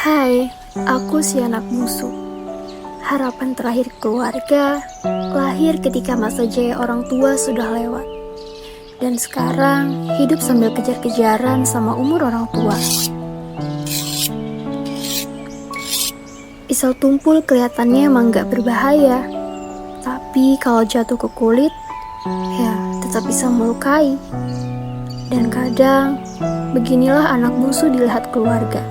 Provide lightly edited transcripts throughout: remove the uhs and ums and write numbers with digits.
Hai, aku si anak bungsu. Harapan terakhir keluarga lahir ketika masa jaya orang tua sudah lewat. Dan sekarang hidup sambil kejar-kejaran sama umur orang tua. Pisau tumpul kelihatannya emang gak berbahaya. Tapi kalau jatuh ke kulit, ya tetap bisa melukai. Dan kadang, beginilah anak bungsu dilihat keluarga.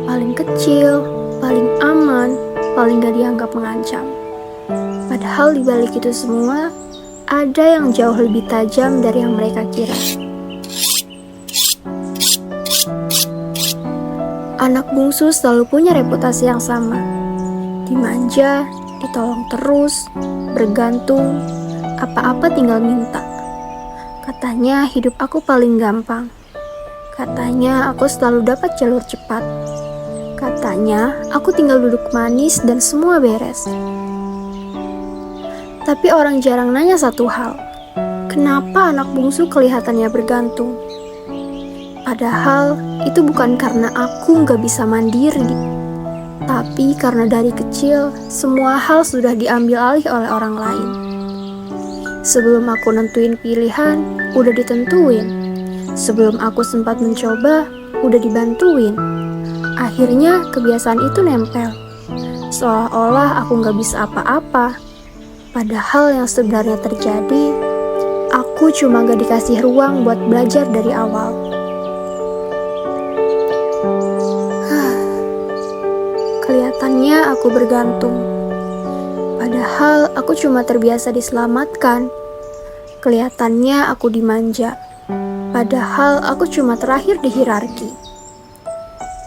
Paling kecil, paling aman, paling gak dianggap mengancam. Padahal dibalik itu semua, ada yang jauh lebih tajam dari yang mereka kira. Anak bungsu selalu punya reputasi yang sama. Dimanja, ditolong terus, bergantung, apa-apa tinggal minta. Katanya hidup aku paling gampang. Katanya aku selalu dapat jalur cepat. Katanya, aku tinggal duduk manis dan semua beres. Tapi orang jarang nanya satu hal. Kenapa anak bungsu kelihatannya bergantung? Padahal, itu bukan karena aku nggak bisa mandiri. Tapi karena dari kecil, semua hal sudah diambil alih oleh orang lain. Sebelum aku nentuin pilihan, udah ditentuin. Sebelum aku sempat mencoba, udah dibantuin. Akhirnya kebiasaan itu nempel, seolah-olah aku gak bisa apa-apa. Padahal yang sebenarnya terjadi, aku cuma gak dikasih ruang buat belajar dari awal. Kelihatannya aku bergantung, padahal aku cuma terbiasa diselamatkan. Kelihatannya aku dimanja, padahal aku cuma terakhir di hierarki.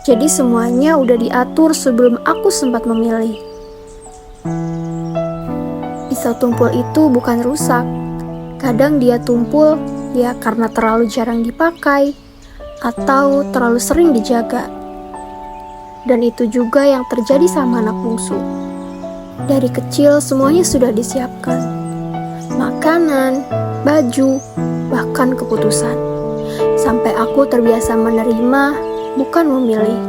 Jadi semuanya udah diatur sebelum aku sempat memilih. Pisau tumpul itu bukan rusak. Kadang dia tumpul ya karena terlalu jarang dipakai atau terlalu sering dijaga. Dan itu juga yang terjadi sama anak bungsu. Dari kecil semuanya sudah disiapkan. Makanan, baju, bahkan keputusan. Sampai aku terbiasa menerima, bukan memilih.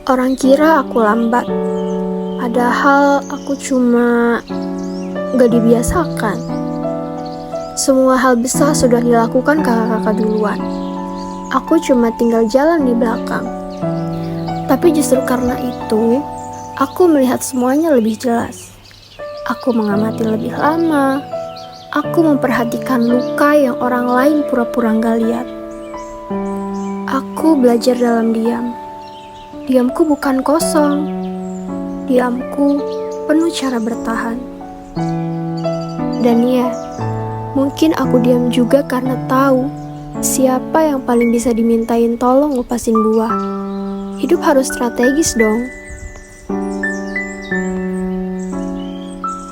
Orang kira aku lambat, padahal aku cuma gak dibiasakan. Semua hal besar sudah dilakukan kakak-kakak duluan. Aku cuma tinggal jalan di belakang. Tapi justru karena itu, aku melihat semuanya lebih jelas. Aku mengamati lebih lama. Aku memperhatikan luka yang orang lain pura-pura gak lihat. Aku belajar dalam diam. Diamku bukan kosong. Diamku penuh cara bertahan. Dan ya, mungkin aku diam juga karena tahu siapa yang paling bisa dimintain tolong ngupasin buah. Hidup harus strategis dong.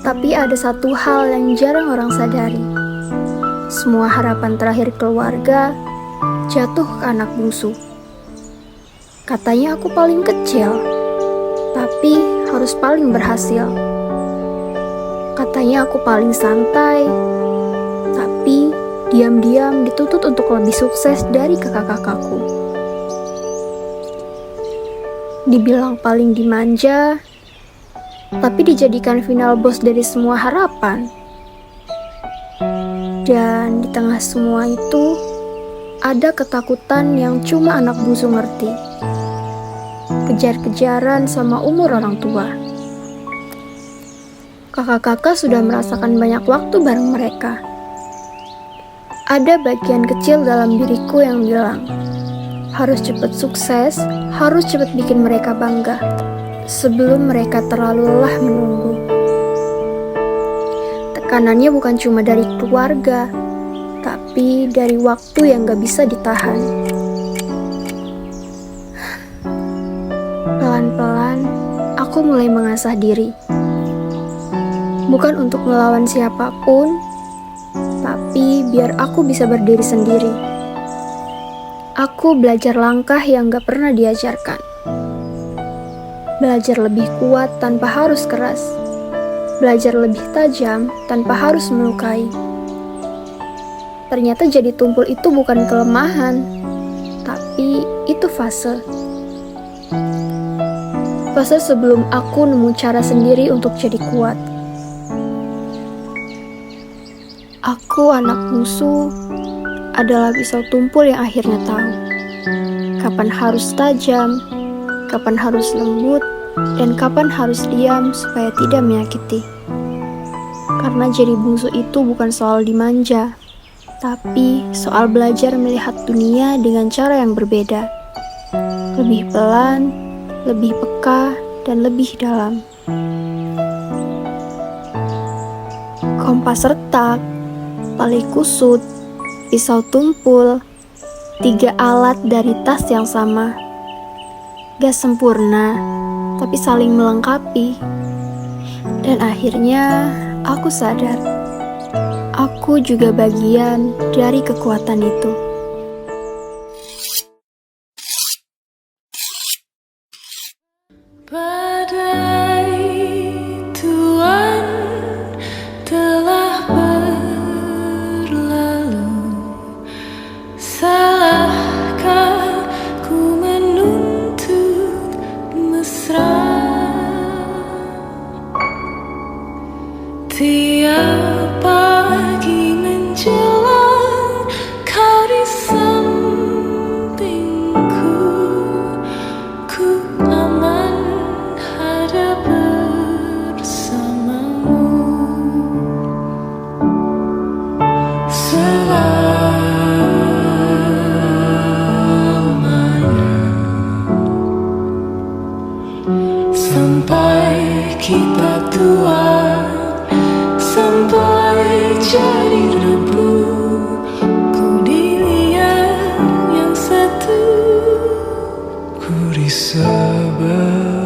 Tapi ada satu hal yang jarang orang sadari. Semua harapan terakhir keluarga jatuh ke anak bungsu. Katanya aku paling kecil, tapi harus paling berhasil. Katanya aku paling santai, tapi diam-diam dituntut untuk lebih sukses dari kakak-kakakku. Dibilang paling dimanja, tapi dijadikan final boss dari semua harapan. Dan di tengah semua itu, ada ketakutan yang cuma anak bungsu ngerti. Kejar-kejaran sama umur orang tua. Kakak-kakak sudah merasakan banyak waktu bareng mereka. Ada bagian kecil dalam diriku yang bilang, harus cepat sukses, harus cepat bikin mereka bangga, sebelum mereka terlalu lelah menunggu. Tekanannya bukan cuma dari keluarga, tapi dari waktu yang gak bisa ditahan. Pelan-pelan, aku mulai mengasah diri. Bukan untuk melawan siapapun, tapi biar aku bisa berdiri sendiri. Aku belajar langkah yang gak pernah diajarkan. Belajar lebih kuat tanpa harus keras. belajar lebih tajam tanpa harus melukai. Ternyata jadi tumpul itu bukan kelemahan, tapi itu fase. Fase sebelum aku nemu cara sendiri untuk jadi kuat. Aku anak bungsu adalah pisau tumpul yang akhirnya tahu kapan harus tajam, kapan harus lembut, dan kapan harus diam supaya tidak menyakiti. Karena jadi bungsu itu bukan soal dimanja, tapi soal belajar melihat dunia dengan cara yang berbeda. Lebih pelan, lebih peka, dan lebih dalam. Kompas retak, tali kusut, pisau tumpul, 3 alat dari tas yang sama. Gak sempurna, tapi saling melengkapi. Dan akhirnya aku sadar, aku juga bagian dari kekuatan itu. Badai Tuhan telah berlalu. Salahkah ku menuntut mesra? Tiap pagi menjelang kau di sampingku, ku aman ada bersamamu. Selamanya sampai kita tua, sampai jadi debu, ku dilihat yang satu, ku di sebelah.